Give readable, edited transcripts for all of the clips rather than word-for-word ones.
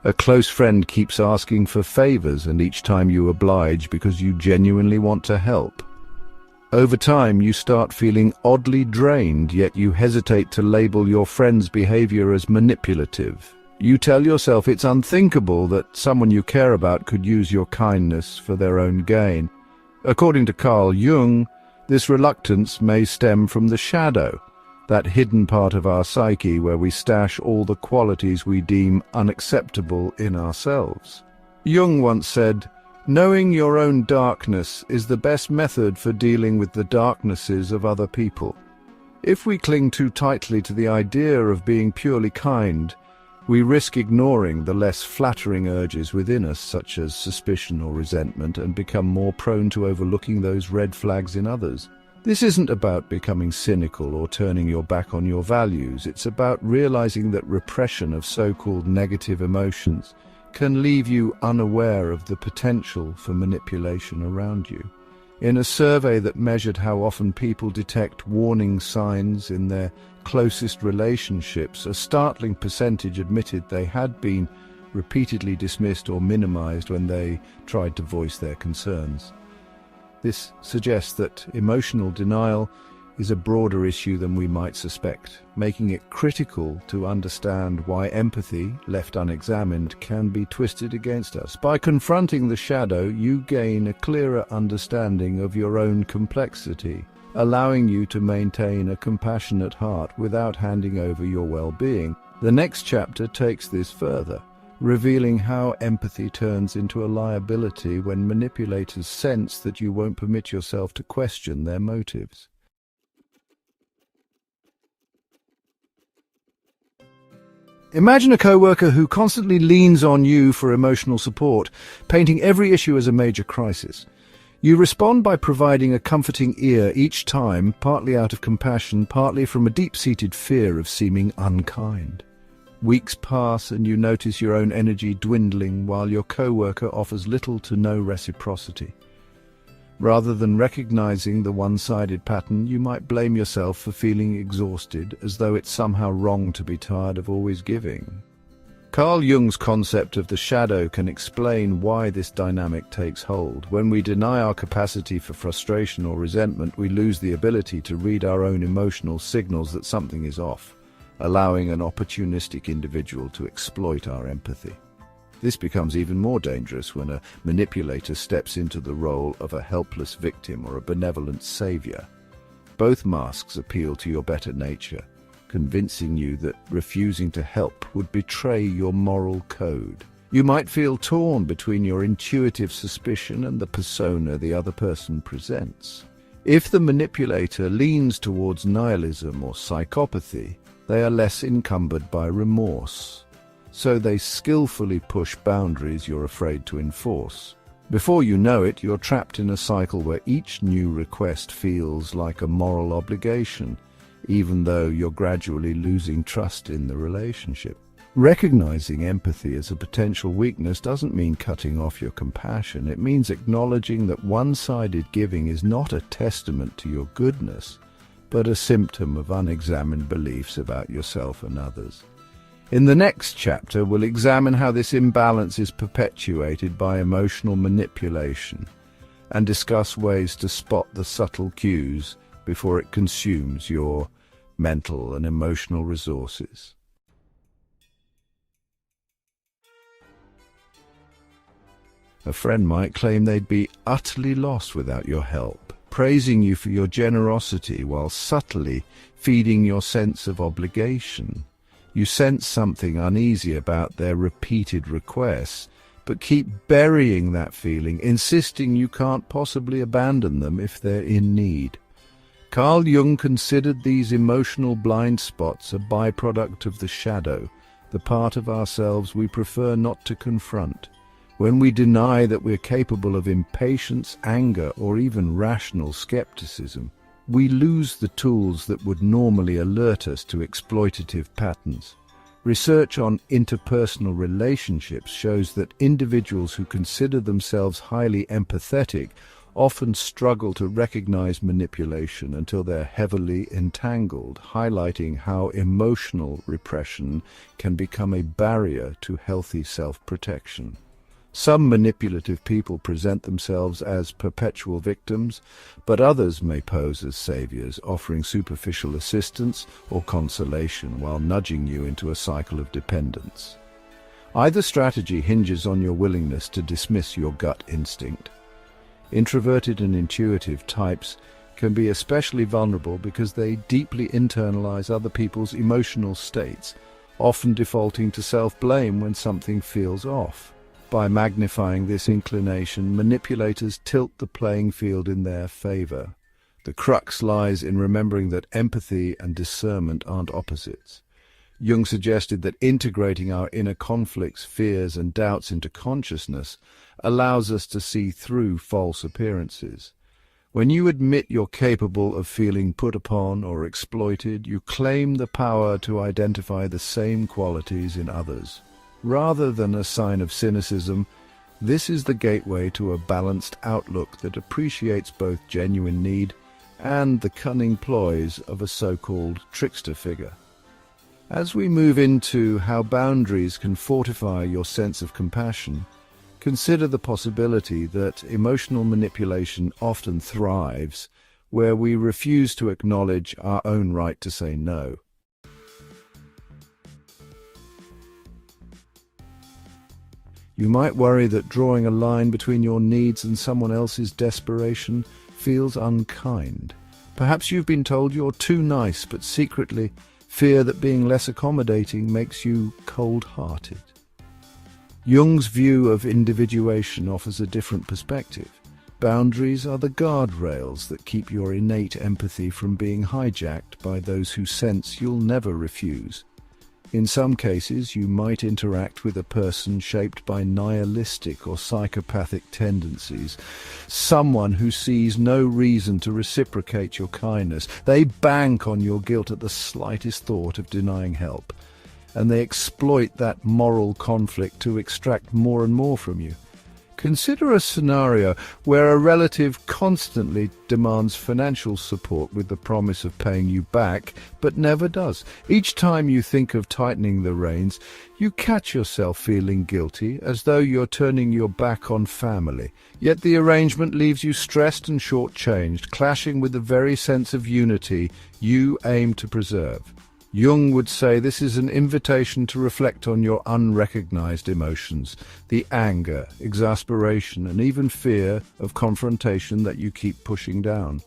A close friend keeps asking for favors, and each time you oblige because you genuinely want to help. Over time, you start feeling oddly drained, yet you hesitate to label your friend's behavior as manipulative. You tell yourself it's unthinkable that someone you care about could use your kindness for their own gain. According to Carl Jung, this reluctance may stem from the shadow, that hidden part of our psyche where we stash all the qualities we deem unacceptable in ourselves. Jung once said, "Knowing your own darkness is the best method for dealing with the darknesses of other people." If we cling too tightly to the idea of being purely kind, we risk ignoring the less flattering urges within us, such as suspicion or resentment, and become more prone to overlooking those red flags in others. This isn't about becoming cynical or turning your back on your values. It's about realizing that repression of so-called negative emotions can leave you unaware of the potential for manipulation around you. In a survey that measured how often people detect warning signs in their closest relationships, a startling percentage admitted they had been repeatedly dismissed or minimized when they tried to voice their concerns. This suggests that emotional denial is a broader issue than we might suspect, making it critical to understand why empathy, left unexamined, can be twisted against us. By confronting the shadow, you gain a clearer understanding of your own complexity, allowing you to maintain a compassionate heart without handing over your well-being. The next chapter takes this further, revealing how empathy turns into a liability when manipulators sense that you won't permit yourself to question their motives. Imagine a coworker who constantly leans on you for emotional support, painting every issue as a major crisis. You respond by providing a comforting ear each time, partly out of compassion, partly from a deep-seated fear of seeming unkind. Weeks pass and you notice your own energy dwindling while your coworker offers little to no reciprocity. Rather than recognizing the one-sided pattern, you might blame yourself for feeling exhausted, as though it's somehow wrong to be tired of always giving. Carl Jung's concept of the shadow can explain why this dynamic takes hold. When we deny our capacity for frustration or resentment, we lose the ability to read our own emotional signals that something is off, allowing an opportunistic individual to exploit our empathy. This becomes even more dangerous when a manipulator steps into the role of a helpless victim or a benevolent savior. Both masks appeal to your better nature, convincing you that refusing to help would betray your moral code. You might feel torn between your intuitive suspicion and the persona the other person presents. If the manipulator leans towards nihilism or psychopathy, they are less encumbered by remorse, so they skillfully push boundaries you're afraid to enforce. Before you know it, you're trapped in a cycle where each new request feels like a moral obligation, even though you're gradually losing trust in the relationship. Recognizing empathy as a potential weakness doesn't mean cutting off your compassion. It means acknowledging that one-sided giving is not a testament to your goodness, but a symptom of unexamined beliefs about yourself and others. In the next chapter, we'll examine how this imbalance is perpetuated by emotional manipulation and discuss ways to spot the subtle cues before it consumes your mental and emotional resources. A friend might claim they'd be utterly lost without your help, praising you for your generosity while subtly feeding your sense of obligation. You sense something uneasy about their repeated requests, but keep burying that feeling, insisting you can't possibly abandon them if they're in need. Carl Jung considered these emotional blind spots a byproduct of the shadow, the part of ourselves we prefer not to confront. When we deny that we're capable of impatience, anger, or even rational skepticism, we lose the tools that would normally alert us to exploitative patterns. Research on interpersonal relationships shows that individuals who consider themselves highly empathetic often struggle to recognize manipulation until they're heavily entangled, highlighting how emotional repression can become a barrier to healthy self-protection. Some manipulative people present themselves as perpetual victims, but others may pose as saviors, offering superficial assistance or consolation while nudging you into a cycle of dependence. Either strategy hinges on your willingness to dismiss your gut instinct. Introverted and intuitive types can be especially vulnerable because they deeply internalize other people's emotional states, often defaulting to self-blame when something feels off. By magnifying this inclination, manipulators tilt the playing field in their favor. The crux lies in remembering that empathy and discernment aren't opposites. Jung suggested that integrating our inner conflicts, fears, and doubts into consciousness allows us to see through false appearances. When you admit you're capable of feeling put upon or exploited, you claim the power to identify the same qualities in others. Rather than a sign of cynicism, this is the gateway to a balanced outlook that appreciates both genuine need and the cunning ploys of a so-called trickster figure. As we move into how boundaries can fortify your sense of compassion, consider the possibility that emotional manipulation often thrives where we refuse to acknowledge our own right to say no. You might worry that drawing a line between your needs and someone else's desperation feels unkind. Perhaps you've been told you're too nice, but secretly fear that being less accommodating makes you cold-hearted. Jung's view of individuation offers a different perspective. Boundaries are the guardrails that keep your innate empathy from being hijacked by those who sense you'll never refuse. In some cases, you might interact with a person shaped by nihilistic or psychopathic tendencies, someone who sees no reason to reciprocate your kindness. They bank on your guilt at the slightest thought of denying help, and they exploit that moral conflict to extract more and more from you. Consider a scenario where a relative constantly demands financial support with the promise of paying you back, but never does. Each time you think of tightening the reins, you catch yourself feeling guilty, as though you're turning your back on family. Yet the arrangement leaves you stressed and short-changed, clashing with the very sense of unity you aim to preserve. Jung would say this is an invitation to reflect on your unrecognized emotions, the anger, exasperation, and even fear of confrontation that you keep pushing down.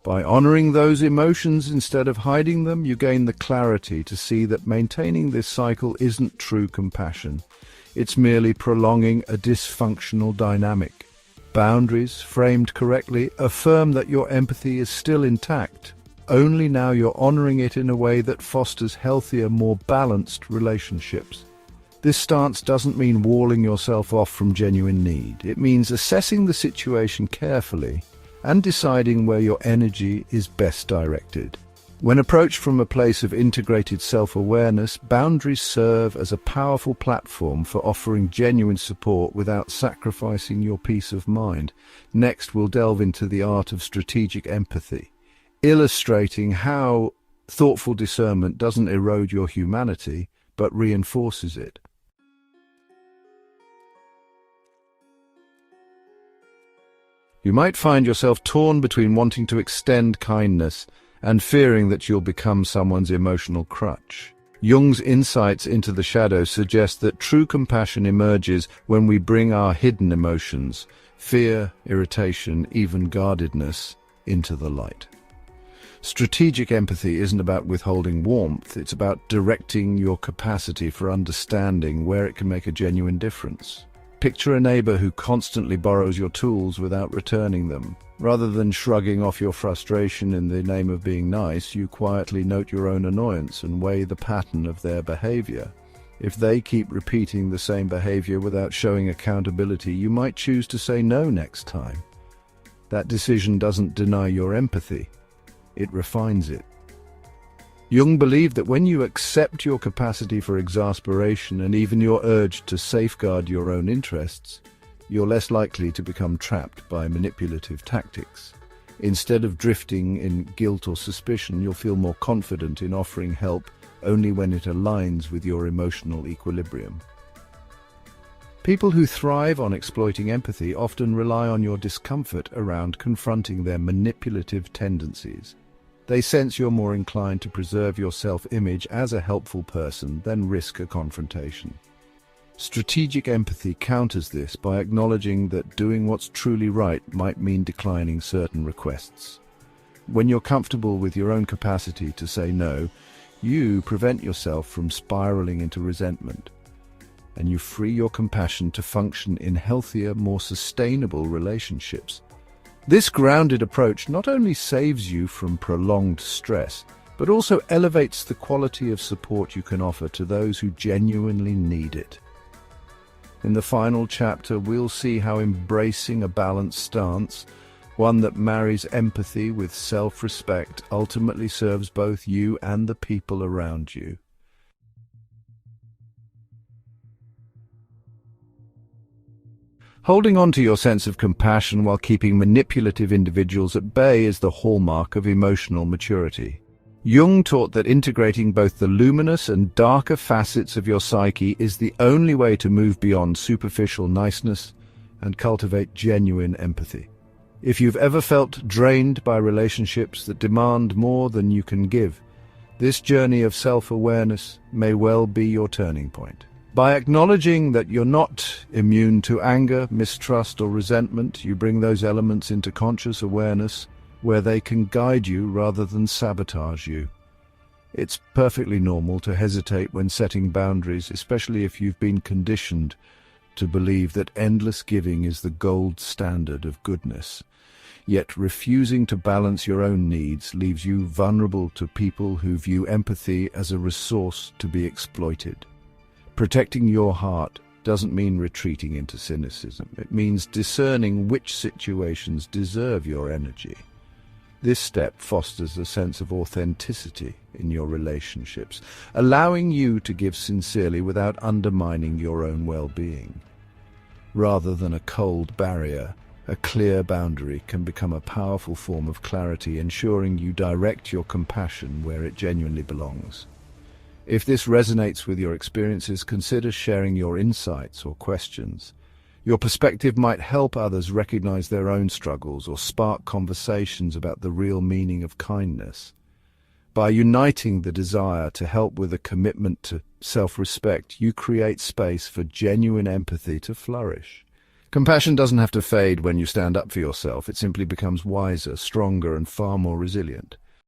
By honoring those emotions instead of hiding them, you gain the clarity to see that maintaining this cycle isn't true compassion. It's merely prolonging a dysfunctional dynamic. Boundaries, framed correctly, affirm that your empathy is still intact. Only now you're honoring it in a way that fosters healthier, more balanced relationships. This stance doesn't mean walling yourself off from genuine need. It means assessing the situation carefully and deciding where your energy is best directed. When approached from a place of integrated self-awareness, boundaries serve as a powerful platform for offering genuine support without sacrificing your peace of mind. Next, we'll delve into the art of strategic empathy, illustrating how thoughtful discernment doesn't erode your humanity, but reinforces it. You might find yourself torn between wanting to extend kindness and fearing that you'll become someone's emotional crutch. Jung's insights into the shadows suggest that true compassion emerges when we bring our hidden emotions, fear, irritation, even guardedness, into the light. Strategic empathy isn't about withholding warmth, it's about directing your capacity for understanding where it can make a genuine difference. Picture a neighbor who constantly borrows your tools without returning them. Rather than shrugging off your frustration in the name of being nice, you quietly note your own annoyance and weigh the pattern of their behavior. If they keep repeating the same behavior without showing accountability, you might choose to say no next time. That decision doesn't deny your empathy. It refines it. Jung believed that when you accept your capacity for exasperation and even your urge to safeguard your own interests, you're less likely to become trapped by manipulative tactics. Instead of drifting in guilt or suspicion, you'll feel more confident in offering help only when it aligns with your emotional equilibrium. People who thrive on exploiting empathy often rely on your discomfort around confronting their manipulative tendencies. They sense you're more inclined to preserve your self-image as a helpful person than risk a confrontation. Strategic empathy counters this by acknowledging that doing what's truly right might mean declining certain requests. When you're comfortable with your own capacity to say no, you prevent yourself from spiraling into resentment, and you free your compassion to function in healthier, more sustainable relationships. This grounded approach not only saves you from prolonged stress, but also elevates the quality of support you can offer to those who genuinely need it. In the final chapter, we'll see how embracing a balanced stance, one that marries empathy with self-respect, ultimately serves both you and the people around you. Holding on to your sense of compassion while keeping manipulative individuals at bay is the hallmark of emotional maturity. Jung taught that integrating both the luminous and darker facets of your psyche is the only way to move beyond superficial niceness and cultivate genuine empathy. If you've ever felt drained by relationships that demand more than you can give, this journey of self-awareness may well be your turning point. By acknowledging that you're not immune to anger, mistrust, or resentment, you bring those elements into conscious awareness where they can guide you rather than sabotage you. It's perfectly normal to hesitate when setting boundaries, especially if you've been conditioned to believe that endless giving is the gold standard of goodness. Yet refusing to balance your own needs leaves you vulnerable to people who view empathy as a resource to be exploited. Protecting your heart doesn't mean retreating into cynicism. It means discerning which situations deserve your energy. This step fosters a sense of authenticity in your relationships, allowing you to give sincerely without undermining your own well-being. Rather than a cold barrier, a clear boundary can become a powerful form of clarity, ensuring you direct your compassion where it genuinely belongs. If this resonates with your experiences, consider sharing your insights or questions. Your perspective might help others recognize their own struggles or spark conversations about the real meaning of kindness. By uniting the desire to help with a commitment to self-respect, you create space for genuine empathy to flourish. Compassion doesn't have to fade when you stand up for yourself. It simply becomes wiser, stronger, and far more resilient.